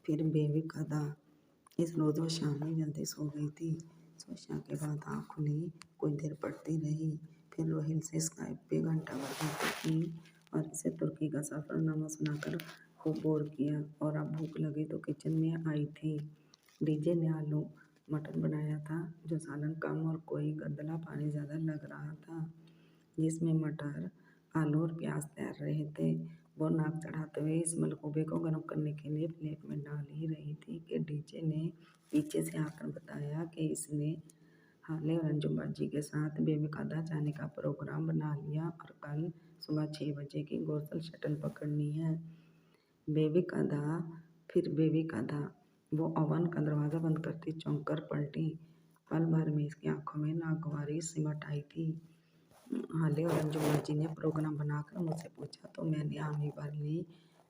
फिर बेविकदा इस रोज़ वो शाम में जल्दी सो गई थी। सोचा के बाद आँख खुली, कुछ देर पढ़ती रही। फिर रोहिल से स्काइप पे घंटा भर बातें की और इसे तुर्की का सफ़रनामा सुनाकर खूब बोर किया। और अब भूख लगी तो किचन में आई थी। डीजे ने आलू मटर बनाया था, जो सालन कम और कोई गंदला पानी ज़्यादा लग रहा था, जिसमें मटर, आलू और प्याज तैर रहे थे। वो नाक चढ़ाते हुए इस मलबूबे को गर्म करने के लिए प्लेट में डाल ही रही थी कि डीजे ने पीछे से आकर बताया कि इसने हाले और अंजुम बाजी के साथ बेविकदा जाने का प्रोग्राम बना लिया और कल सुबह 6 बजे की गोसल शटल पकड़नी है। बेविकदा, फिर बेविकदा। वो ओवन का दरवाज़ा बंद करती चौंक कर पलटी। पल भर में इसकी आंखों में नागवारी सिमट आई थी। हाले और अंजुम बाजी ने प्रोग्राम बनाकर मुझसे पूछा तो मैंने हामी भर ली।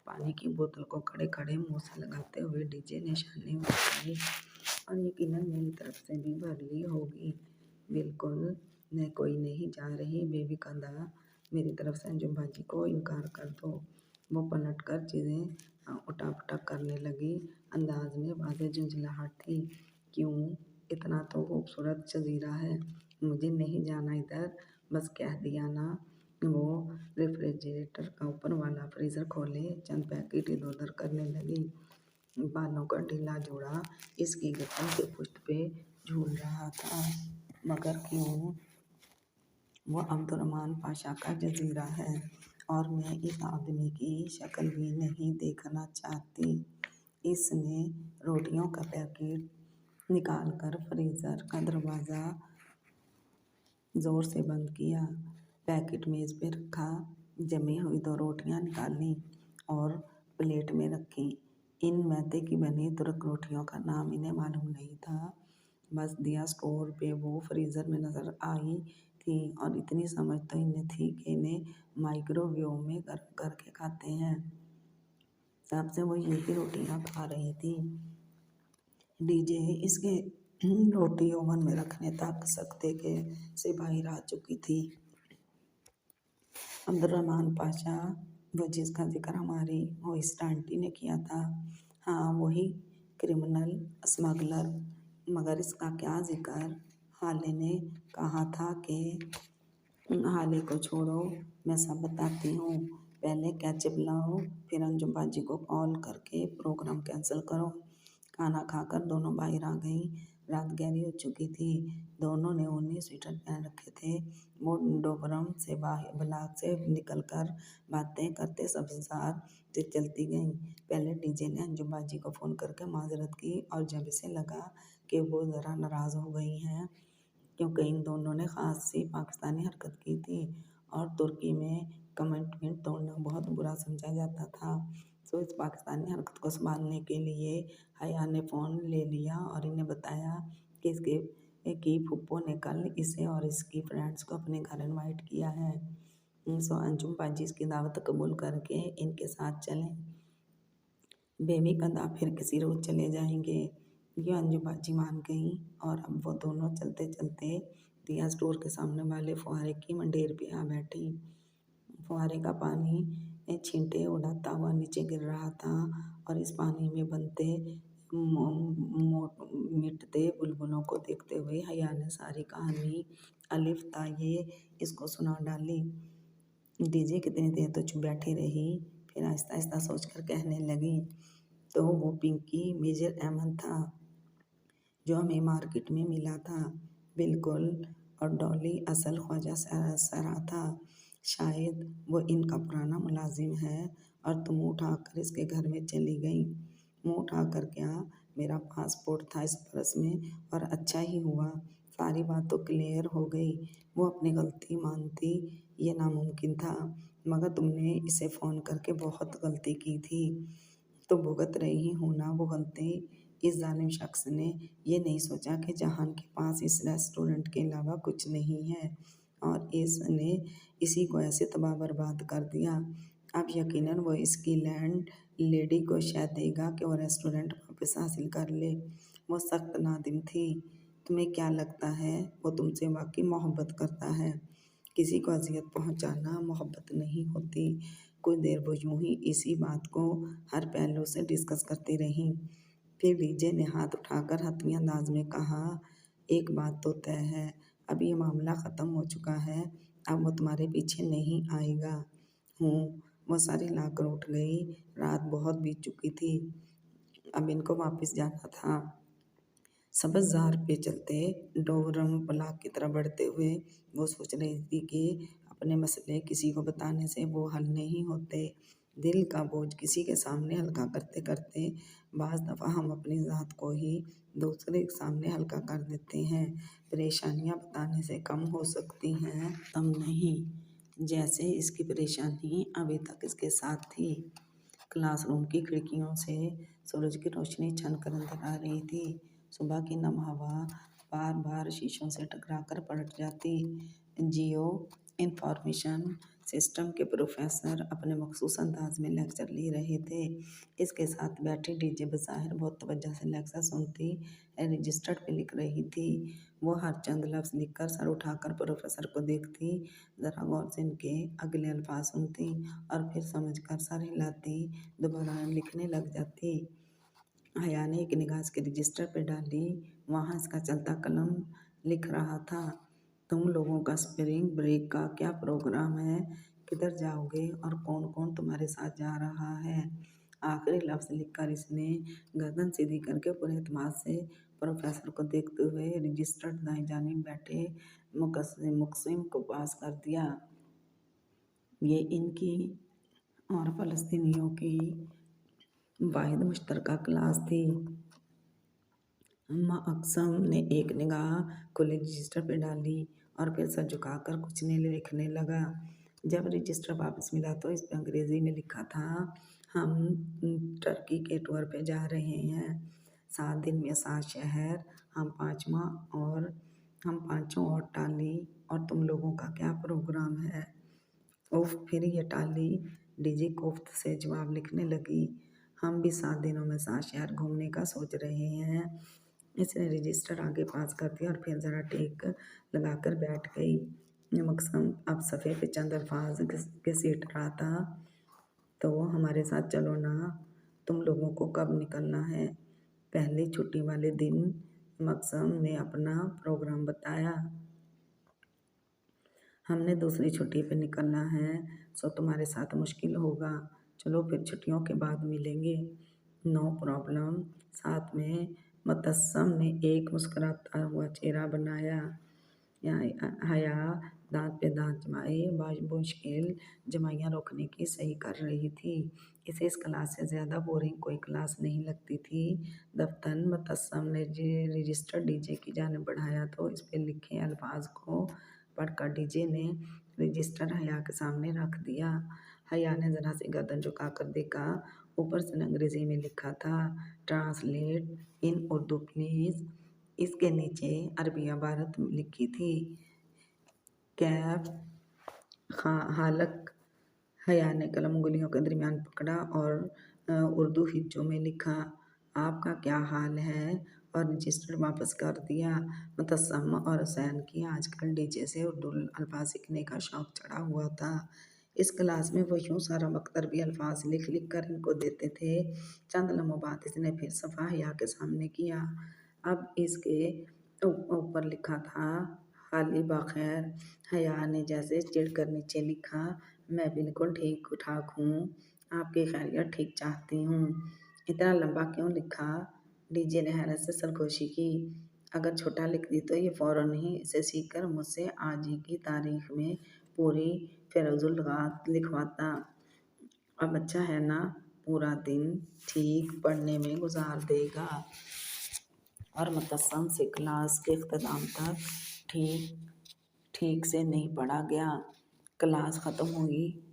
पानी की बोतल को खड़े खड़े मुंह से लगाते हुए डीजे ने शाने उठाई। और यकीनन मेरी तरफ से भी भर ली होगी। बिल्कुल, मैं कोई नहीं जा रही बेविकदा। मेरी तरफ से अंजुम बाजी को इनकार कर दो। वो पलट कर चीज़ें उठा-पटक करने लगी। अंदाज में वाज़ेह झुंझलाहट थी। क्यों, इतना तो खूबसूरत जज़ीरा है। मुझे नहीं जाना इधर, बस कह दिया ना। वो रेफ्रिजरेटर का ऊपर वाला फ्रीज़र खोले, चंद पैकेट इधर-उधर करने लगी। बालों का ढीला जोड़ा इसकी गर्दन के पुष्ट पे झूल रहा था। मगर क्यों, वो अब्दुर्रहमान पाशा का जज़ीरा है और मैं इस आदमी की शक्ल भी नहीं देखना चाहती। इसने रोटियों का पैकेट निकालकर फ्रीज़र का दरवाज़ा ज़ोर से बंद किया। पैकेट मेज़ पे रखा। जमी हुई 2 रोटियां निकाली और प्लेट में रखी। इन मैदे की बनी तुर्क रोटियों का नाम इन्हें मालूम नहीं था। बस दिया स्टोर पे वो फ्रीज़र में नज़र आई थी और इतनी समझ तो इन्हें थी कि इन्हें माइक्रोवेव में गर्म करके खाते हैं। तब से वो यही रोटियां खा रही थी। डीजे इसके रोटी ओवन में रखने तक सख्ते के से बाहर आ चुकी थी। अब्दुर्रहमान पाशा, वो जिसका जिक्र हमारी होस्ट आंटी ने किया था। हाँ, वही क्रिमिनल स्मगलर। मगर इसका क्या जिक्र। हाले ने कहा था कि हाले को छोड़ो, मैं सब बताती हूँ। पहले केचप लाओ, फिर अंजुम बाजी को कॉल करके प्रोग्राम कैंसिल करो। खाना खाकर दोनों बाहर आ गईं। रात गहरी हो चुकी थी। दोनों ने ऊनी स्वेटर पहन रखे थे। वो डोबरम से बाहर ब्लॉक से निकलकर बातें करते सब्ज़ार से चलती गईं। पहले डीजे ने अंजुम बाजी को फ़ोन करके माजरत की और जब इसे लगा कि वो ज़रा नाराज़ हो गई हैं, क्योंकि इन दोनों ने ख़ासी पाकिस्तानी हरकत की थी और तुर्की में कमिटमेंट तोड़ना बहुत बुरा समझा जाता था, तो इस पाकिस्तानी हरकत को संभालने के लिए हया ने फ़ोन ले लिया और इन्हें बताया कि इसके की फूफो ने कल इसे और इसकी फ्रेंड्स को अपने घर इनवाइट किया है। सो अंजुम बाजी इसकी दावत कबूल करके इनके साथ चलें। बेविकदा फिर किसी रोज़ चले जाएंगे। ये अंजुम बाजी मान गई और अब वो दोनों चलते चलते दिया स्टोर के सामने वाले फुहारे की मंडेर पे आ बैठी। फुहारे का पानी छींटे उड़ाता हुआ नीचे गिर रहा था और इस पानी में बनते मिटते बुलबुलों को देखते हुए हया ने सारी कहानी अलिफ ताये इसको सुना डाली। डीजे कितनी देर तो चुप बैठी रही, फिर आहिस्ता आहिस्ता सोचकर कहने लगी, तो वो पिंकी मेजर अहमद था जो हमें मार्केट में मिला था। बिल्कुल, और डॉली असल ख्वाजा सरा था। शायद वो इनका पुराना मुलाजिम है और तुम उठाकर इसके घर में चली गई। मुँह उठाकर क्या, मेरा पासपोर्ट था इस पर्स में और अच्छा ही हुआ, सारी बात तो क्लियर हो गई। वो अपनी गलती मानती, ये नामुमकिन था, मगर तुमने इसे फ़ोन करके बहुत गलती की थी। तो भुगत रही हूँ ना वो गलती। इस जालिम शख्स ने ये नहीं सोचा कि जहान के पास इस रेस्टोरेंट के अलावा कुछ नहीं है और इसने इसी को ऐसे तबाह बर्बाद कर दिया। अब यकीनन वो इसकी लैंड लेडी को शायद देगा कि वो रेस्टोरेंट वापस हासिल कर ले। वो सख्त नादिम थी। तुम्हें क्या लगता है वो तुमसे वाकई मोहब्बत करता है? किसी को अजियत पहुंचाना मोहब्बत नहीं होती। कुछ देर वो यूं ही इसी बात को हर पहलू से डिस्कस करती रही। फिर डीजे ने हाथ उठाकर हतमी अंदाज में कहा, एक बात तो तय है, अब ये मामला ख़त्म हो चुका है, अब वो तुम्हारे पीछे नहीं आएगा। हूँ, वो सारी लाकर उठ गई। रात बहुत बीत चुकी थी, अब इनको वापस जाना था। सब्ज़ार पे चलते डोरम ब्लॉक की तरफ बढ़ते हुए वो सोच रही थी कि अपने मसले किसी को बताने से वो हल नहीं होते। दिल का बोझ किसी के सामने हल्का करते करते बाज़ दफ़ा हम अपनी ज़ात को ही दूसरे के सामने हल्का कर देते हैं। परेशानियाँ बताने से कम हो सकती हैं, तब नहीं, जैसे इसकी परेशानी अभी तक इसके साथ थी। क्लासरूम की खिड़कियों से सूरज की रोशनी छनकर अंदर आ रही थी। सुबह की नम हवा बार बार शीशों से टकराकर पलट जाती। जियो इंफॉर्मेशन सिस्टम के प्रोफेसर अपने मखसूस अंदाज में लेक्चर ले रहे थे। इसके साथ बैठी डीजे बज़ाहिर बहुत तवज्जो से लेक्चर सुनती, रजिस्टर पे लिख रही थी। वो हर चंद लफ्ज़ लिखकर सर उठाकर प्रोफेसर को देखती, ज़रा गौर से इनके अगले अल्फाज सुनती और फिर समझकर सर हिलाती, दोबारा लिखने लग जाती। हया ने एक निगाह इसके रजिस्टर पे डाली, वहाँ इसका चलता कलम लिख रहा था, तुम लोगों का स्प्रिंग ब्रेक का क्या प्रोग्राम है, किधर जाओगे और कौन कौन तुम्हारे साथ जा रहा है। आखिरी लफ्ज़ लिखकर इसने गर्दन सीधी करके पूरे एतमाद से प्रोफेसर को देखते हुए रजिस्टर दाएं जानिब बैठे मुकसिम को पास कर दिया। ये इनकी और फ़लस्तीनियों की वाहिद मुश्तरका क्लास थी। मकसम ने एक निगाह खुले रजिस्टर पर डाली और फिर सर झुकाकर कुछ नहीं लिखने लगा। जब रजिस्टर वापस मिला तो इस पर अंग्रेज़ी में लिखा था, हम टर्की के टूर पे जा रहे हैं, 7 दिन में 7 शहर, हम पाँचों और टाली, और तुम लोगों का क्या प्रोग्राम है। उफ, फिर ये टाली, डीजे कोफ्त से जवाब लिखने लगी, हम भी 7 दिनों में 7 शहर घूमने का सोच रहे हैं। इसने रजिस्टर आगे पास कर दिया और फिर ज़रा टेक लगाकर बैठ गई। मकसम अब सफ़े पे चंद अल्फाज घसीट रहा था, तो हमारे साथ चलो ना, तुम लोगों को कब निकलना है। पहली छुट्टी वाले दिन मकसम ने अपना प्रोग्राम बताया। हमने दूसरी छुट्टी पे निकलना है, सो तुम्हारे साथ मुश्किल होगा, चलो फिर छुट्टियों के बाद मिलेंगे। नो प्रॉब्लम, साथ में मुतस्सम ने एक मुस्कुराता हुआ चेहरा बनाया। हया दांत पे दांत जमाए मुश्किल जमाइयाँ रोकने की सही कर रही थी। इसे इस क्लास से ज़्यादा बोरिंग कोई क्लास नहीं लगती थी। दफ्तन मुतस्सम ने रजिस्टर डीजे की जानिब बढ़ाया तो इस पे लिखे अल्फाज को पढ़कर डीजे ने रजिस्टर हया के सामने रख दिया। हया ने ज़रा सी गर्दन झुकाकर देखा, ऊपर से अंग्रेज़ी में लिखा था, ट्रांसलेट इन उर्दू प्लीज़। इसके नीचे अरबी इबारत लिखी थी, कैफ हालक। हया ने कलम उंगलियों के दरमियान पकड़ा और उर्दू हिज्जों में लिखा, आपका क्या हाल है, और रजिस्टर वापस कर दिया। मुतस्सम और हुसैन की आजकल डीजे से उर्दू अल्फाज सीखने का शौक चढ़ा हुआ था। इस क्लास में वो यूँ सारा वक्त अरबी अल्फाज लिख लिख कर इनको देते थे। चंद लम्हों बाद इसने फिर सफ़ा हया के सामने किया। अब इसके ऊपर लिखा था, हाली बखैर। हया ने जैसे चिढ़कर नीचे लिखा, मैं बिल्कुल ठीक ठाक हूँ, आपकी खैरियत ठीक चाहती हूँ। इतना लंबा क्यों लिखा। डीजे ने हैरत से सरगोशी की, अगर छोटा लिख दी तो ये फ़ौरन ही इसे सीखकर मुझसे आज ही की तारीख में पूरी फ़िरोज़ुलग़ात लिखवाता। अब अच्छा है ना, पूरा दिन ठीक पढ़ने में गुजार देगा। और मुतस्सम से क्लास के इख्तिताम तक ठीक से नहीं पढ़ा गया। क्लास ख़त्म हुई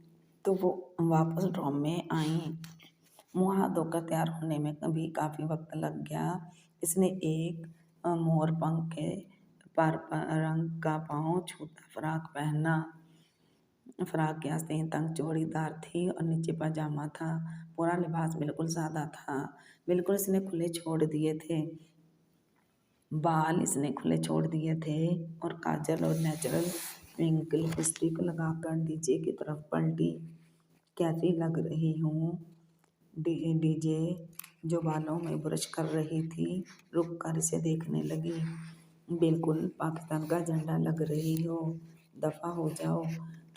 तो वो वापस ड्रॉम में आईं। मुँह हाथ धोकर तैयार होने में भी काफ़ी वक्त लग गया। इसने एक मोर पंख के रंग का पाँव छूता फ्राक पहना। फ्राक की आस्तीन तंग चौड़ीदार थी और नीचे पजामा था। पूरा लिबास बिल्कुल सादा था, बिल्कुल इसने खुले छोड़ दिए थे। बाल इसने खुले छोड़ दिए थे और काजल और नेचुरल ट्विंकल लिपस्टिक लगाकर डीजे की तरफ पलटी। कैसी लग रही हूँ? डीजे जो बालों में ब्रश कर रही थी रुक कर इसे देखने लगी। बिल्कुल पाकिस्तान का झंडा लग रही हो, दफ़ा हो जाओ।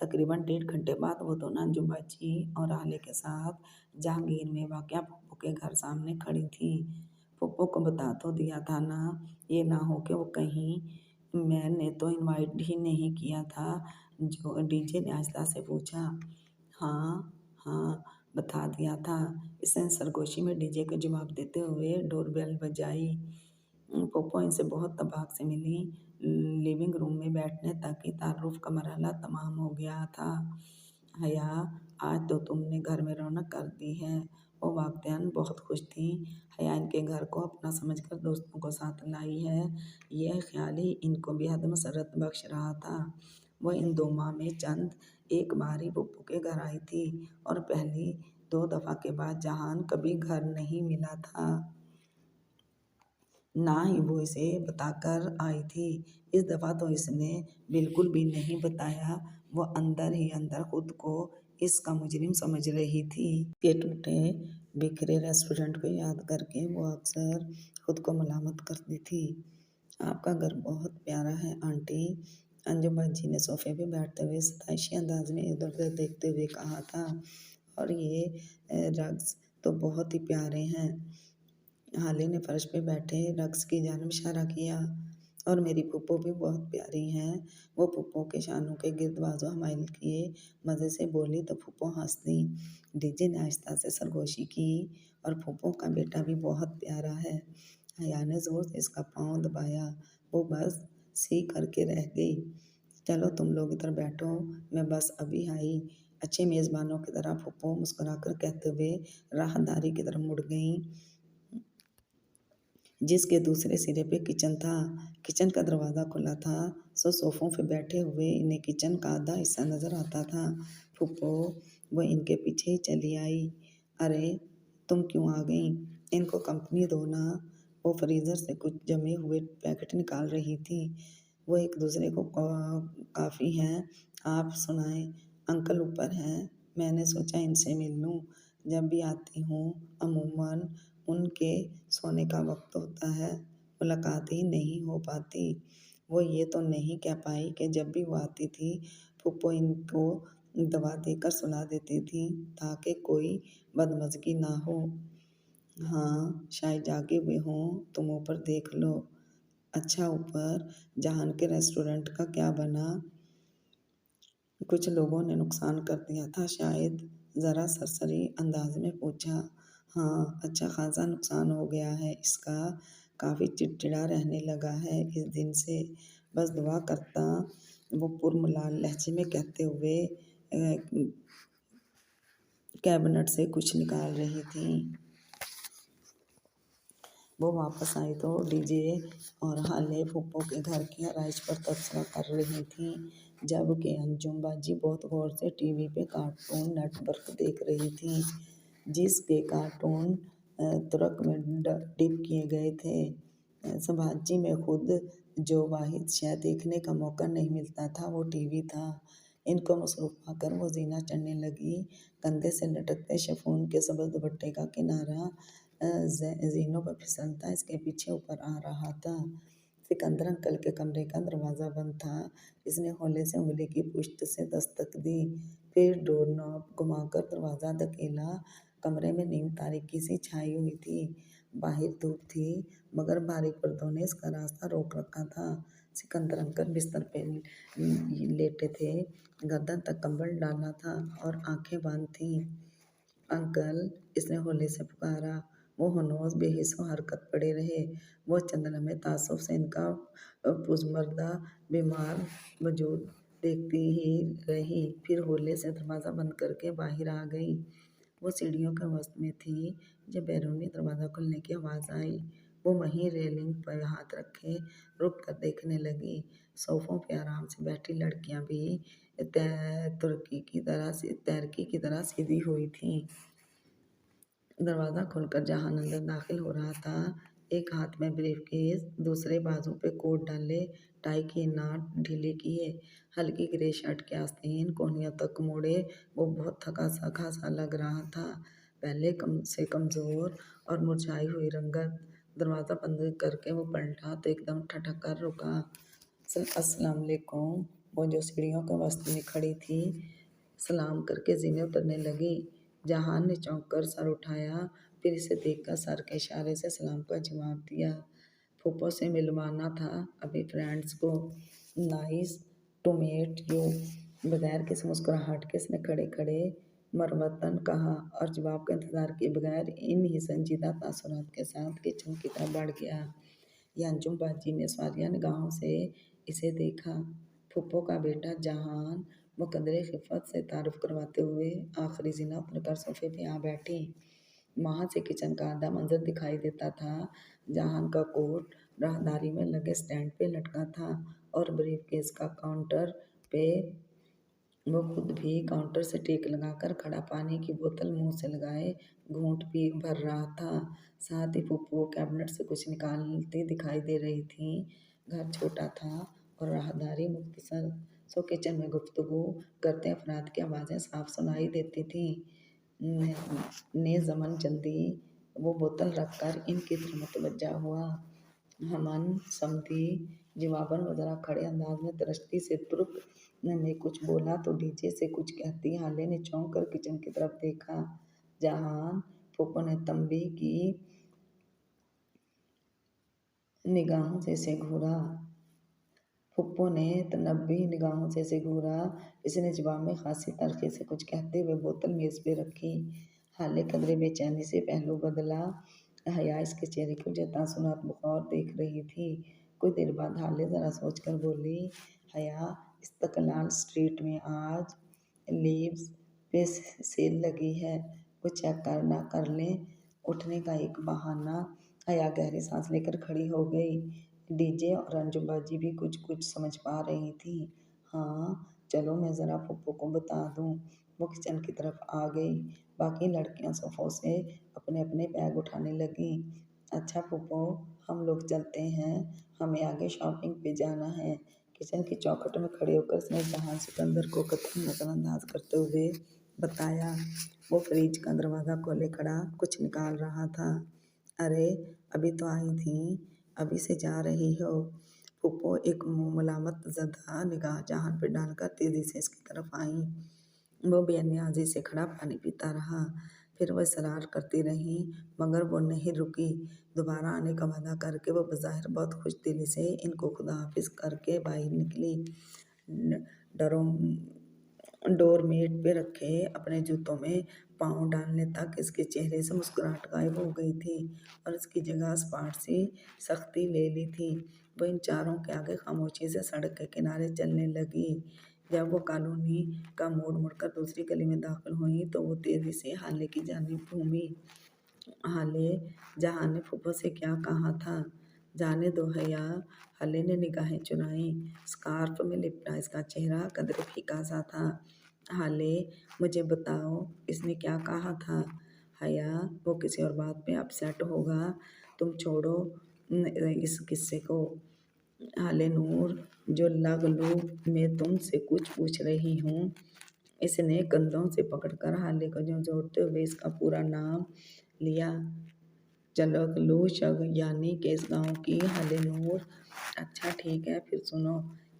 तकरीबन 1.5 घंटे बाद वो दोनों अंजुम बाजी और आले के साथ जहांगीर में वाक़या फूफो के घर सामने खड़ी थी। फूफो को बता तो दिया था ना, ये ना हो कि वो कहीं मैंने तो इनवाइट ही नहीं किया था। जो डीजे ने आहिस्ता से पूछा। हाँ हाँ, बता दिया था। इसने सरगोशी में डीजे को जवाब देते हुए डोरबेल बजाई। पोपो इनसे बहुत तबाक से मिली। लिविंग रूम में बैठने तक की तारुफ का मरहला तमाम हो गया था। हया, आज तो तुमने घर में रौनक कर दी है। वो वाकयान बहुत खुश थी। हया इनके घर को अपना समझकर दोस्तों को साथ लाई है, यह ख्याल ही इनको बेहद मसरत बख्श रहा था। वह इन 2 माह में चंद एक बार ही पप्पू के घर आई थी और पहली 2 दफ़ा के बाद जहान कभी घर नहीं मिला था। ना ही वो इसे बताकर आई थी। इस दफ़ा तो इसने बिल्कुल भी नहीं बताया। वो अंदर ही अंदर खुद को इसका मुजरिम समझ रही थी। के टूटे बिखरे रेस्टोरेंट को याद करके वो अक्सर खुद को मलामत करती थी। आपका घर बहुत प्यारा है आंटी, अंजुम बाजी ने सोफे पे बैठते हुए सताइशी अंदाज में इधर उधर देखते हुए कहा था। और ये रग्स तो बहुत ही प्यारे हैं। हाले ने फर्श पे बैठे रग्स की जानिब इशारा किया। और मेरी फूफो भी बहुत प्यारी हैं। वो फूफो के शानों के गिर्द बाजू हमाइल किए मज़े से बोली तो फूफो हंस दी। डीजे ने आहिस्ता से सरगोशी की। और फूफो का बेटा भी बहुत प्यारा है। हया ने ज़ोर से इसका पाँव दबाया। वो बस सी करके रह गई। चलो तुम लोग इधर बैठो, मैं बस अभी आई। अच्छे मेज़बानों की तरह फूफो मुस्कुराकर कहते हुए राहदारी की तरफ मुड़ गईं, जिसके दूसरे सिरे पे किचन था। किचन का दरवाज़ा खुला था, सो सोफ़ों पे बैठे हुए इन्हें किचन का आधा हिस्सा नज़र आता था। फूफो वो इनके पीछे ही चली आई। अरे तुम क्यों आ गई? इनको कंपनी दो ना। वो फ्रीज़र से कुछ जमे हुए पैकेट निकाल रही थी। वो एक दूसरे को काफ़ी हैं, आप सुनाएं। अंकल ऊपर हैं, मैंने सोचा इनसे मिल लूँ। जब भी आती हूँ अमूमन उनके सोने का वक्त होता है, मुलाकात ही नहीं हो पाती। वो ये तो नहीं कह पाई कि जब भी वो आती थी फूफो इनको दवा देकर सुला देती थी ताकि कोई बदमज़गी ना हो। हाँ शायद जागे हुए हों, तुम ऊपर देख लो। अच्छा ऊपर जहान के रेस्टोरेंट का क्या बना? कुछ लोगों ने नुकसान कर दिया था शायद, ज़रा सरसरी अंदाज में पूछा। हाँ अच्छा खासा नुकसान हो गया है इसका, काफ़ी चिड़चिड़ा रहने लगा है इस दिन से। बस दुआ करता, वो पुरमलाल लहजे में कहते हुए कैबिनेट से कुछ निकाल रही थी। वो वापस आई तो डीजे और हाले फूफो के घर की आराइश पर तबसरा कर रही थीं, जबकि अंजुम बाजी बहुत गौर से टीवी पे कार्टून नेटवर्क देख रही थी, जिसके कार्टून तुर्क में डिप किए गए थे। संभाजी में खुद जो वाहिद शय देखने का मौका नहीं मिलता था वो टीवी था। इनको मसरूफ़ पाकर वो जीना चढ़ने लगी। कंधे से लटकते शिफॉन के सब्ज़ दुपट्टे का किनारा ज़ीनों पर फिसलता इसके पीछे ऊपर आ रहा था। सिकंदर अंकल के कमरे का दरवाज़ा बंद था। इसने हौले से उंगली की पुश्त से दस्तक दी, फिर डोर नॉब घुमाकर दरवाज़ा धकेला। कमरे में नीम तारीकी सी छाई हुई थी। बाहर धूप थी, मगर भारी पर्दों ने इसका रास्ता रोक रखा था। सिकंदर अंकल बिस्तर पे लेटे थे, गर्दन तक कंबल डाला था और आंखें बंद थीं। अंकल, इसने हौले से पुकारा। वो हनोज बेहिस्सो हरकत पड़े रहे। वो चंद लम्हे तासुफ से इनका पुजमर्दा बीमार वजूद देखती ही रही, फिर हौले से दरवाज़ा बंद करके बाहर आ गई। वो सीढ़ियों के वसत में थी जब बैरूनी दरवाज़ा खुलने की आवाज़ आई। वो वहीं रेलिंग पर हाथ रखे रुक कर देखने लगी। सोफ़ों पे आराम से बैठी लड़कियां भी तैरकी की तरह सीधी हुई थीं। दरवाज़ा खोलकर जहान अंदर दाखिल हो रहा था, एक हाथ में ब्रीफकेस, दूसरे बाजू पे कोट डाले, टाई की नाट ढीली किए, हल्की ग्रे शर्ट के आस्तीन कोहनियों तक मोड़े। वो बहुत थका सका सा लग रहा था, पहले कम से कमज़ोर और मुरझाई हुई रंगत। दरवाज़ा बंद करके वो पलटा तो एकदम ठठक कर रुका। अस्सलाम वालेकुम। वो जो सीढ़ियों के वस्त में खड़ी थी, सलाम करके ज़ीने उतरने लगी। जहान ने चौंक कर सर उठाया, फिर इसे देखकर सर के इशारे से सलाम का जवाब दिया। फूफो से मिलवाना था अभी फ्रेंड्स को। Nice to meet you. बगैर किसी मुस्कुराहट के उसने खड़े खड़े मरवतन कहा और जवाब का इंतजार किए बगैर इन ही संजीदा तासुरात के साथ किचन की तरफ बढ़ गया। यांजुम बाजी ने सवालिया निगाहों से इसे देखा। फूफो का बेटा जहान वो कदरे खिफत से तारुफ करवाते हुए आखिरी जीना उतरकर सोफे पे आ बैठी। वहाँ से किचन का आधा मंजर दिखाई देता था। जहान का कोट राहदारी में लगे स्टैंड पे लटका था और ब्रीफकेस का काउंटर पे वो खुद भी काउंटर से टेक लगाकर खड़ा पानी की बोतल मुंह से लगाए घूंट पी भर रहा था। साथ ही फूफू कैबिनेट से कुछ निकालती दिखाई दे रही थी। घर छोटा था और राहदारी मुख्तसर, सो किचन में गुफ्तगू करते अफराद की आवाज़ें साफ सुनाई देती थी। ने जमन जल्दी वो बोतल रखकर इनकी तरफ मुतवज्जा हुआ। हमन समधी जवाबन वो जरा खड़े अंदाज में दृष्टि से तुर्क ने कुछ बोला तो डीजे से कुछ कहती हाले ने चौंक कर किचन की तरफ देखा। जहान फूफो ने तंबी की निगाहों से इसे घूरा। फूफो ने तनब्बी निगाहों से इसे घूरा। इसने जवाब में खासी तलखी से कुछ कहते हुए बोतल मेज पे रखी। हाले कदरे बेचैनी से पहलू बदला। हया इसके चेहरे की वजह तासुरात बुखार देख रही थी। कुछ देर बाद हाले जरा सोचकर बोली, हया इस्तकलाल स्ट्रीट में आज लीव्स पे सेल लगी है, वो चेक करना कर लें। उठने का एक बहाना। हया गहरी सांस लेकर खड़ी हो गई। डीजे और अंजुम बाजी भी कुछ कुछ समझ पा रही थी। हाँ चलो मैं ज़रा फूफो को बता दूँ। वो किचन की तरफ आ गई। बाकी लड़कियां सोफों से अपने अपने बैग उठाने लगी। अच्छा फूफो, हम लोग चलते हैं, हमें आगे शॉपिंग पे जाना है। किचन की चौखट में खड़े होकर उसने जहां सिकंदर को कतई नजरअंदाज करते हुए बताया। वो फ्रिज का दरवाज़ा खोले खड़ा कुछ निकाल रहा था। अरे अभी तो आई थी, अभी से जा रही हो। फूफो एक मुलामत ज़दा निगाह जहान पे डालकर तेजी से इसकी तरफ आई। वो बेनियाजी से खड़ा पानी पीता रहा। फिर वह इसरार करती रही मगर वो नहीं रुकी। दोबारा आने का वादा करके वो बज़ाहिर बहुत खुश दिली से इनको खुदा हाफिज करके बाहर निकली। डरो डोरमेट पे रखे अपने जूतों में पाँव डालने तक इसके चेहरे से मुस्कुराहट गायब हो गई थी और इसकी जगह स्पाट सी सख्ती ले ली थी। वो इन चारों के आगे खामोशी से सड़क के किनारे चलने लगी। जब वो कॉलोनी का मोड़ मुड़कर दूसरी गली में दाखिल हुई तो वो तेजी से हाले की जानिब घूमी। हाले, जहान ने फूफो से क्या कहा था? जाने दो हया। हाले ने निगाहें चुराई। स्कार्फ में लिपटा इसका चेहरा कदरे फीका सा था। हाले, मुझे बताओ इसने क्या कहा था? हया, वो किसी और बात पे अपसेट होगा, तुम छोड़ो इस किस्से को। हाले नूर, जो लगलू मैं तुमसे कुछ पूछ रही हूँ। इसने कंधों से पकड़कर हाले को झंझोड़ते हुए इसका पूरा नाम लिया। चलगलू शग यानी कि इस गाँव की हाले नूर। अच्छा ठीक है फिर सुनो।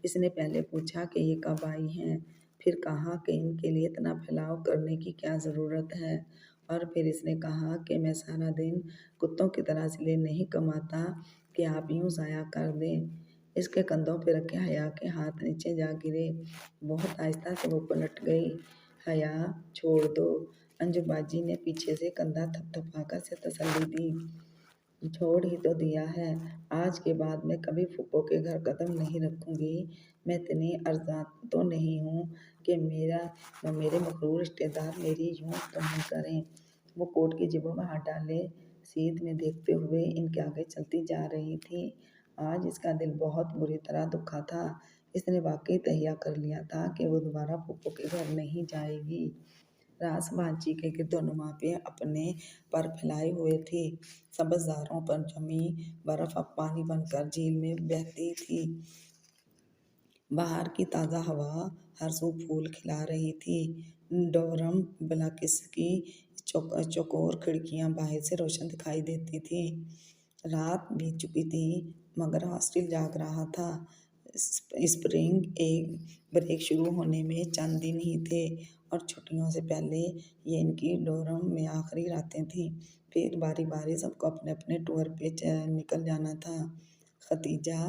इसने पहले पूछा कि ये कब आई हैं, फिर कहा कि इनके लिए इतना फैलाव करने की क्या ज़रूरत है, और फिर इसने कहा कि मैं सारा दिन कुत्तों की तरह इसलिए नहीं कमाता कि आप यूँ ज़ाया कर दें। इसके कंधों पे रखे हया के हाथ नीचे जा गिरे। बहुत आहिस्ता से वो पलट गई। हया छोड़ दो। अंजू बाजी ने पीछे से कंधा थपथपाकर से तसल्ली दी। छोड़ ही तो दिया है। आज के बाद मैं कभी फूफो के घर कदम नहीं रखूंगी। मैं इतनी अर्जात तो नहीं हूँ कि मेरे मकरूर रिश्तेदार मेरी यूँ तो नहीं करें। वो कोट की जेबों में हाथ डाले सीध में देखते हुए इनके आगे चलती जा रही थी। आज इसका दिल बहुत बुरी तरह दुखा था। इसने वाकई तहिया कर लिया था कि वो दोबारा फूफो के घर नहीं जाएगी। रास बांची के गिरदोनुमा पे अपने पर फैलाए हुए थी। सब्ज़ारों पर जमी बर्फ अब पानी बनकर झील में बहती थी। बाहर की ताज़ा हवा हर सू फूल खिला रही थी। डोरम ब्लैकिस की चौकोर खिड़कियां बाहर से रोशन दिखाई देती थी। रात बीत चुकी थी मगर हॉस्टल जाग रहा था। स्प्रिंग एक ब्रेक शुरू होने में चंद दिन ही थे और छुट्टियों से पहले ये इनकी डोरम में आखिरी रातें थीं। फिर बारी बारी सबको अपने अपने टूर पे निकल जाना था। खतीजा,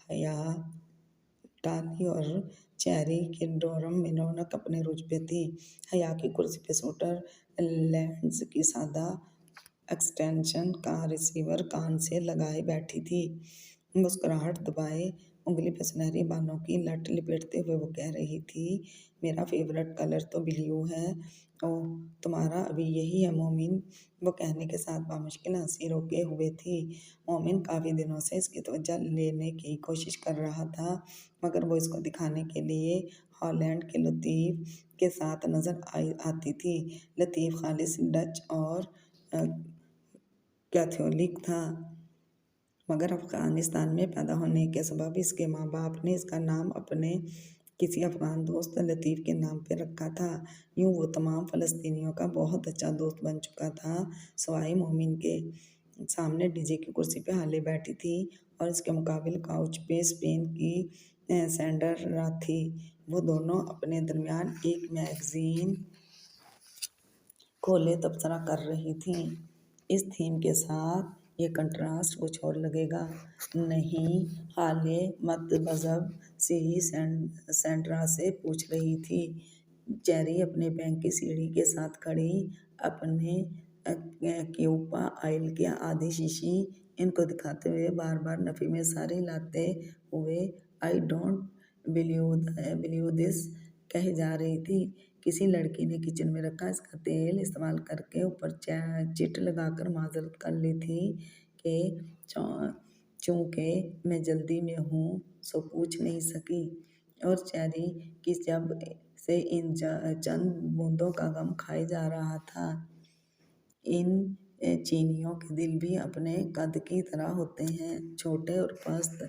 हया, टाली और चेरी के डोरम में रौनक अपने रुझ पे थी। हया की कुर्सी पे सूटर लेंस की सादा एक्सटेंशन का रिसीवर कान से लगाए बैठी थी। मुस्कुराहट दबाए उंगली पे सुनहरी बालों की लट लिपेटते हुए वो कह रही थी, मेरा फेवरेट कलर तो ब्लू है। ओह, तुम्हारा अभी यही है मोमिन। वो कहने के साथ बामुश्किल हंसी रोके हुए थी। मोमिन काफ़ी दिनों से इसकी तवज्जो लेने की कोशिश कर रहा था मगर वो इसको दिखाने के लिए हॉलैंड के लतीफ़ के साथ नज़र आती थी। लतीफ़ खालिस डच और कैथोलिक था मगर अफ़गानिस्तान में पैदा होने के सबब इसके माँ बाप ने इसका नाम अपने किसी अफ़गान दोस्त लतीफ़ के नाम पे रखा था। यूँ वो तमाम फ़लस्तीनियों का बहुत अच्छा दोस्त बन चुका था सवाए मोमिन के। सामने डीजे की कुर्सी पे हाले बैठी थी और इसके मुकाबिल काउच पे स्पेन की सैंडरा थी। वो दोनों अपने दरमियान एक मैगज़ीन खोले तबसरा कर रही थीं। इस थीम के साथ ये कंट्रास्ट कुछ और लगेगा। नहीं, हाले मतबज़ब सी सैंड्रा से पूछ रही थी। चेरी अपने बैंक की सीढ़ी के साथ खड़ी अपने क्यूपा ऑयल की आधी शीशी इनको दिखाते हुए बार बार नफ़ी में सारी लाते हुए आई डोंट बिलीव दिस कही जा रही थी। किसी लड़की ने किचन में रखा इसका तेल इस्तेमाल करके ऊपर चिट लगाकर माजरत कर ली थी कि चूँकि मैं जल्दी में हूँ सो पूछ नहीं सकी। और चेरी की जब से इन चंद बूंदों का गम खाए जा रहा था। इन चीनियों के दिल भी अपने कद की तरह होते हैं, छोटे और पस्त।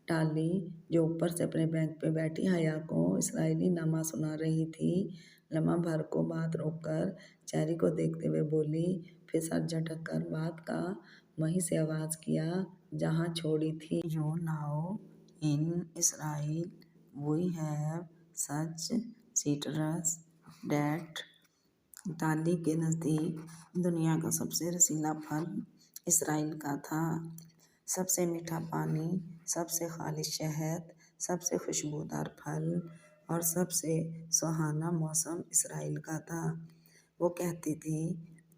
टाली जो ऊपर से अपने बैंक पे बैठी हया को इसराइली नामा सुना रही थी, लम्हा भर को बात रोककर चेरी को देखते हुए बोली, फिर सर झटक कर बात का वहीं से आगाज किया जहाँ छोड़ी थी। You now in Israel we have such citrus that टाली के नज़दीक दुनिया का सबसे रसीला फल इसराइल का था। सबसे मीठा पानी, सबसे खालिश शहद, सबसे खुशबूदार फल और सबसे सुहाना मौसम इसराइल का था। वो कहती थी,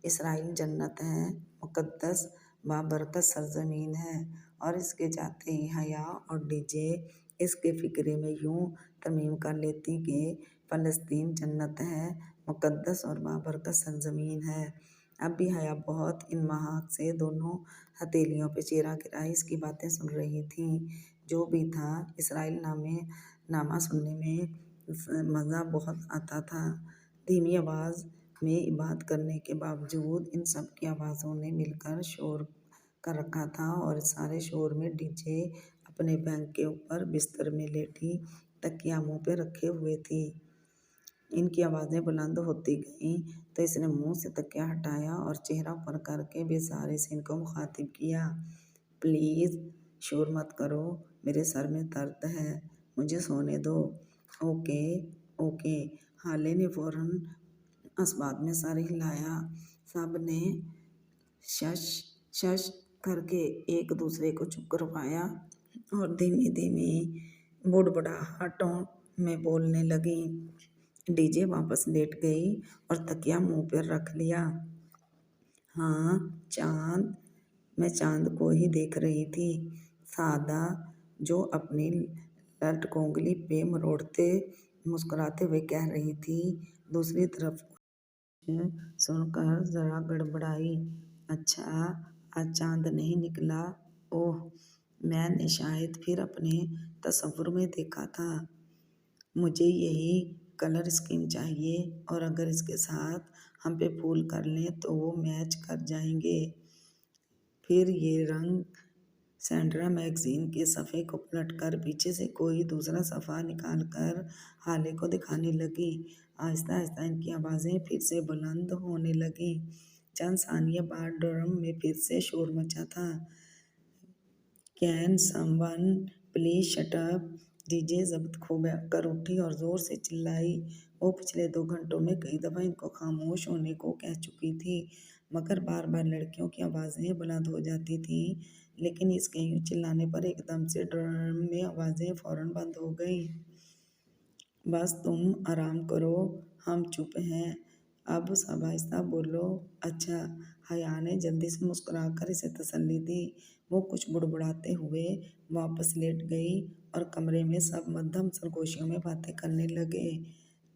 इसराइल जन्नत है, मुक़द्दस बाबरकत सरज़मीन है। और इसके जाते ही हया और डीजे इसके फ़िक्रे में यूँ तरमीम कर लेती कि फ़लस्तीन जन्नत है, मुक़द्दस और बाबरकत सरज़मीन है। अब भी हया बहुत इन महाक से दोनों हथेलियों पे चेहरा गिराए इसकी बातें सुन रही थी। जो भी था, इसराइल नामा सुनने में मज़ा बहुत आता था। धीमी आवाज़ में बात करने के बावजूद इन सब की आवाज़ों ने मिलकर शोर कर रखा था और सारे शोर में डीजे अपने बैंक के ऊपर बिस्तर में लेटी तकिया मुँह पे रखे हुए थी। इनकी आवाज़ें बुलंद होती गईं तो इसने मुंह से तकिया हटाया और चेहरा ऊपर करके बेसहारे से इनको मुखातिब किया, प्लीज़ शोर मत करो, मेरे सर में दर्द है, मुझे सोने दो। Okay okay. हाले ने फ़ौरन असबाब में सर हिलाया। सब ने शश शश करके एक दूसरे को चुप करवाया और धीमी धीमी बुड़बुड़ाहटों में बोलने लगी। डीजे वापस लेट गई और तकिया मुंह पर रख लिया। हाँ, चांद। मैं चांद को ही देख रही थी। सादा जो अपनी लटकोंगली पे मरोड़ते मुस्कुराते हुए कह रही थी। दूसरी तरफ सुनकर जरा गड़बड़ाई। अच्छा, आज चांद नहीं निकला। ओह, मैंने शायद फिर अपने तसव्वुर में देखा था। मुझे यही कलर स्कीम चाहिए और अगर इसके साथ हम पे फूल कर लें तो वो मैच कर जाएंगे। फिर ये रंग सैंड्रा मैगजीन के सफ़े को पलटकर पीछे से कोई दूसरा सफ़ा निकालकर हाले को दिखाने लगी। आहिस्ता आहिस्ता इनकी आवाज़ें फिर से बुलंद होने लगीं। चंद सानिया बाद ड्रम में फिर से शोर मचा था। Can someone please shut up. DJ जब्त खो कर उठी और जोर से चिल्लाई। वो पिछले 2 घंटों में कई दफ़ा इनको खामोश होने को कह चुकी थी, मगर बार बार लड़कियों की आवाज़ें बुलंद हो जाती थीं। लेकिन इसके यूं चिल्लाने पर एकदम से ड्रम में आवाज़ें फौरन बंद हो गईं। बस तुम आराम करो, हम चुप हैं, अब सब आहिस्ता बोलो। अच्छा। हया ने जल्दी से मुस्कुराकर इसे तसल्ली दी। वो कुछ बुड़बुड़ाते हुए वापस लेट गई और कमरे में सब मध्यम सरगोशियों में बातें करने लगे।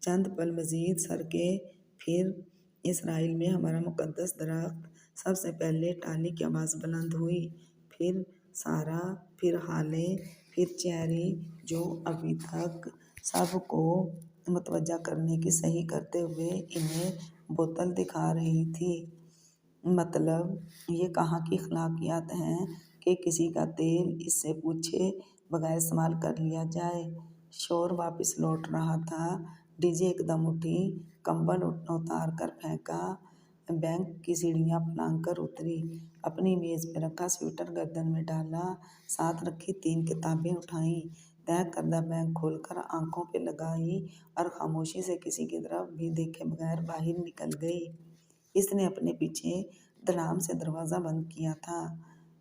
चंद पल मजीद सरके, फिर इसराइल में हमारा मुकद्दस दरख्त। सबसे पहले टाली की आवाज़ बुलंद हुई, फिर सारा, फिर हाले, फिर चेरी, जो अभी तक सबको मुतवज्जा करने की सही करते हुए इन्हें बोतल दिखा रही थी। मतलब ये कहाँ की अखलाकियात हैं कि किसी का तेल इससे पूछे बगैर इस्तेमाल कर लिया जाए। शोर वापस लौट रहा था। डीजे एकदम उठी, कंबल उतार कर फेंका, बैंक की सीढ़ियाँ फांक कर उतरी, अपनी मेज़ पे रखा स्वेटर गर्दन में डाला, साथ रखी 3 किताबें उठाईं, तय करदा बैग खोलकर आंखों पे लगाई और खामोशी से किसी की तरफ भी देखे बगैर बाहर निकल गई। इसने अपने पीछे धड़ाम से दरवाज़ा बंद किया था।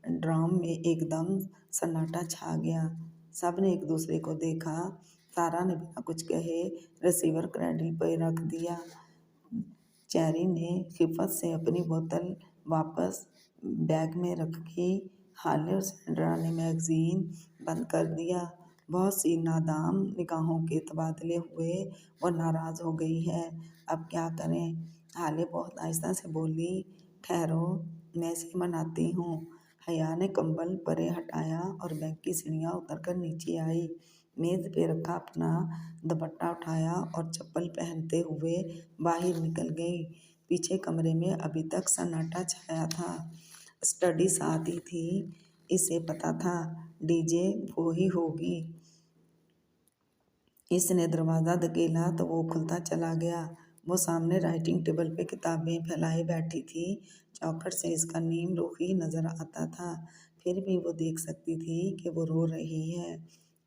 ड्रम में एकदम सन्नाटा छा गया। सब ने एक दूसरे को देखा। सारा ने बिना कुछ कहे रिसीवर क्रैडल पर रख दिया। चेरी ने खिफ़त से अपनी बोतल वापस बैग में रखी। हाले और सैंड्रा ने मैगज़ीन बंद कर दिया। बहुत सी नादाम निगाहों के तबादले हुए। वो नाराज़ हो गई है, अब क्या करें? हाले बहुत आहिस्ता से बोली, ठहरो, मैं इसे मनाती हूँ। हया ने कंबल परे हटाया और बैंक की सीढ़ियाँ उतरकर नीचे आई। मेज़ पे रखा अपना दुपट्टा उठाया और चप्पल पहनते हुए बाहर निकल गई। पीछे कमरे में अभी तक सन्नाटा छाया था। स्टडी साथ ही थी, इसे पता था डीजे वो ही होगी। इसने दरवाज़ा धकेला तो वो खुलता चला गया। वो सामने राइटिंग टेबल पे किताबें फैलाए बैठी थी। चौखट से इसका नीम रुखी नज़र आता था, फिर भी वो देख सकती थी कि वो रो रही है।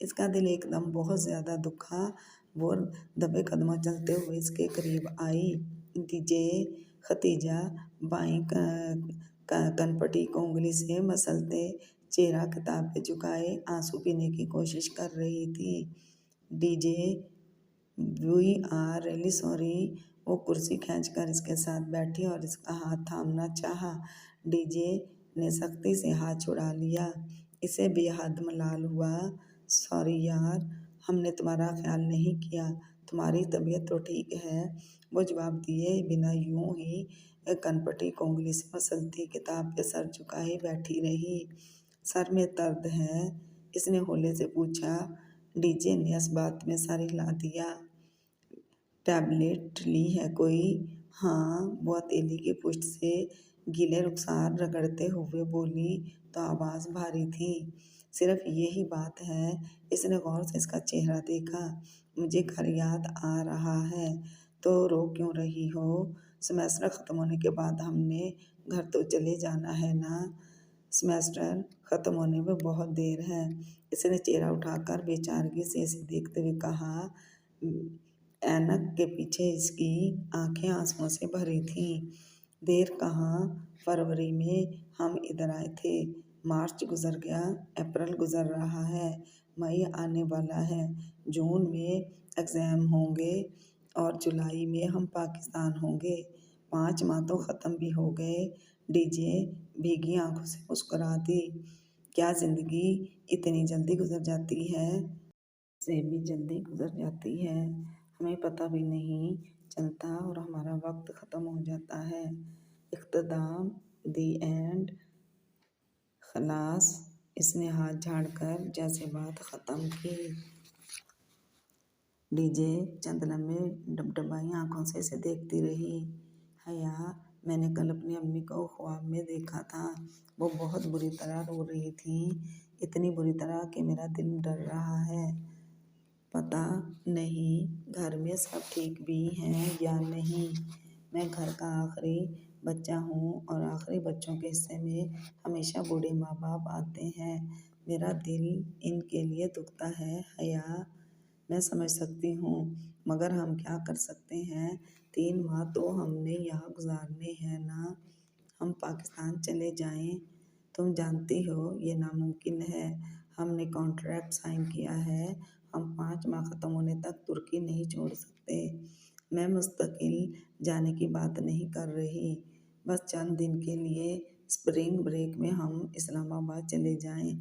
इसका दिल एकदम बहुत ज़्यादा दुखा। वो दबे कदमों चलते हुए इसके करीब आई। डीजे खतीजा बाईं कनपटी को उंगली से मसलते चेहरा किताब पे झुकाए आंसू पीने की कोशिश कर रही थी। DJ we are really sorry. वो कुर्सी खींचकर इसके साथ बैठी और इसका हाथ थामना चाहा। डीजे ने सख्ती से हाथ छुड़ा लिया। इसे बेहद मलाल हुआ। सॉरी यार, हमने तुम्हारा ख्याल नहीं किया, तुम्हारी तबीयत तो ठीक है, वो जवाब दिए बिना यूं ही कनपटी को उंगली से मसलती किताब पे सर झुकाए बैठी रही। सर में दर्द है? इसने होले से पूछा। डीजे ने इस बात में सर हिला दिया। टैबलेट ली है कोई? हाँ, वो हथेली की पुष्ट से गीले रुखसार रगड़ते हुए बोली तो आवाज़ भारी थी। सिर्फ यही बात है। इसने गौर से इसका चेहरा देखा। मुझे घर याद आ रहा है। तो रो क्यों रही हो? सेमेस्टर ख़त्म होने के बाद हमने घर तो चले जाना है ना। सेमेस्टर ख़त्म होने में बहुत देर है। इसने चेहरा उठाकर बेचारगी से इसे देखते हुए कहा। ऐनक के पीछे इसकी आंखें आंसुओं से भरी थीं। देर कहाँ, फरवरी में हम इधर आए थे, मार्च गुजर गया, अप्रैल गुजर रहा है, मई आने वाला है, जून में एग्ज़ाम होंगे और जुलाई में हम पाकिस्तान होंगे। 5 माह तो ख़त्म भी हो गए। डीजे भीगी आंखों से मुस्कुरा दी। क्या ज़िंदगी इतनी जल्दी गुजर जाती है? से भी जल्दी गुजर जाती है, हमें पता भी नहीं चलता और हमारा वक्त ख़त्म हो जाता है। इख्तिताम, दी एंड, खलास। इसने हाथ झाड़कर जैसे बात ख़त्म की। डीजे चंद लम्बे डबडबाई आंखों से इसे देखती रही। हया, मैंने कल अपनी अम्मी को ख्वाब में देखा था। वो बहुत बुरी तरह रो रही थी, इतनी बुरी तरह कि मेरा दिल डर रहा है। पता नहीं घर में सब ठीक भी हैं या नहीं। मैं घर का आखिरी बच्चा हूँ और आखिरी बच्चों के हिस्से में हमेशा बूढ़े माँ बाप आते हैं। मेरा दिल इनके लिए दुखता है हया। मैं समझ सकती हूँ, मगर हम क्या कर सकते हैं। 3 माह तो हमने यहाँ गुजारने हैं ना। हम पाकिस्तान चले जाएं। तुम जानती हो ये नामुमकिन है। हमने कॉन्ट्रैक्ट साइन किया है। हम 5 माह ख़त्म होने तक तुर्की नहीं छोड़ सकते। मैं मुस्तकिल जाने की बात नहीं कर रही, बस चंद दिन के लिए स्प्रिंग ब्रेक में हम इस्लामाबाद चले जाएं।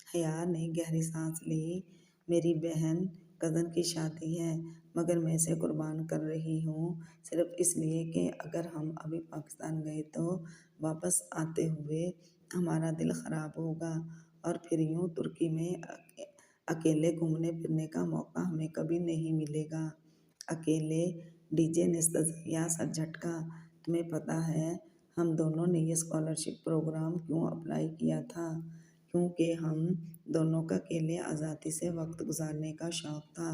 हया ने गहरी सांस ली। मेरी बहन कज़न की शादी है, मगर मैं इसे कुर्बान कर रही हूँ सिर्फ इसलिए कि अगर हम अभी पाकिस्तान गए तो वापस आते हुए हमारा दिल ख़राब होगा और फिर यूँ तुर्की में अकेले घूमने फिरने का मौका हमें कभी नहीं मिलेगा। अकेले, डीजे ने तजिया सा झटका। तुम्हें पता है हम दोनों ने ये स्कॉलरशिप प्रोग्राम क्यों अप्लाई किया था? क्योंकि हम दोनों का अकेले आज़ादी से वक्त गुजारने का शौक़ था।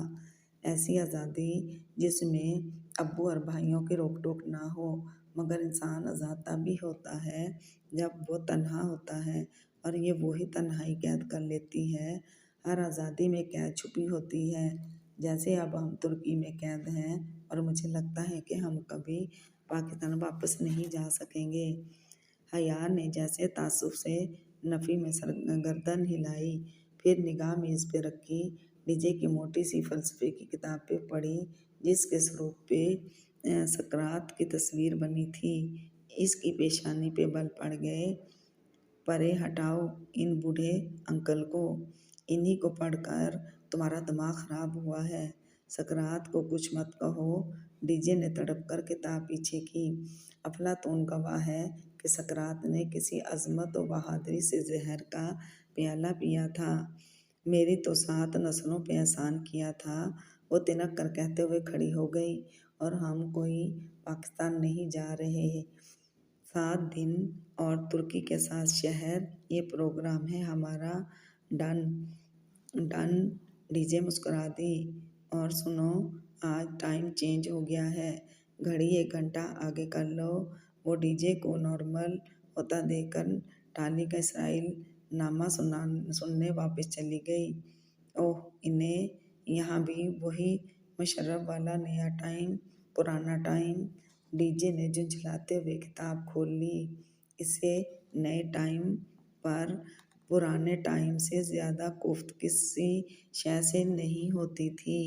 ऐसी आज़ादी जिसमें अब्बू और भाइयों की रोक टोक ना हो। मगर इंसान आज़ाद तभी होता है जब वो तन्हा होता है, और ये वही तन्हाई कैद कर लेती है। हर आज़ादी में कैद छुपी होती है। जैसे अब हम तुर्की में कैद हैं और मुझे लगता है कि हम कभी पाकिस्तान वापस नहीं जा सकेंगे। हया ने जैसे तासुफ से नफ़ी में सर गर्दन हिलाई, फिर निगाह मेज़ पे रखी, डीजे की मोटी सी फ़लसफ़े की किताब पे पढ़ी जिसके स्वरूप पे सकरात की तस्वीर बनी थी। इसकी पेशानी पे बल पड़ गए। परे हटाओ इन बूढ़े अंकल को, इन्हीं को पढ़कर तुम्हारा दिमाग ख़राब हुआ है। सकरात को कुछ मत कहो। डीजे ने तड़प कर किताब पीछे की। अफलातून गवाह है कि सकरात ने किसी अज़मत व बहादुरी से ज़हर का प्याला पिया था। मेरी तो 7 नस्लों पे एहसान किया था। वो तिनक कर कहते हुए खड़ी हो गई। और हम कोई पाकिस्तान नहीं जा रहे। 7 दिन और तुर्की के 7 शहर, ये प्रोग्राम है हमारा। Done done. डीजे मुस्कुरा दी। और सुनो, आज टाइम चेंज हो गया है। घड़ी 1 घंटा आगे कर लो। वो डीजे को नॉर्मल होता देखकर टाली का इसराइल नामा सुनने वापस चली गई। ओह, इन्हें यहाँ भी वही मुशर्रफ वाला नया टाइम, पुराना टाइम। डीजे ने झुंझलाते हुए किताब खोल ली। इसे नए टाइम पर पुराने टाइम से ज़्यादा कोफ्त किसी शय से नहीं होती थी।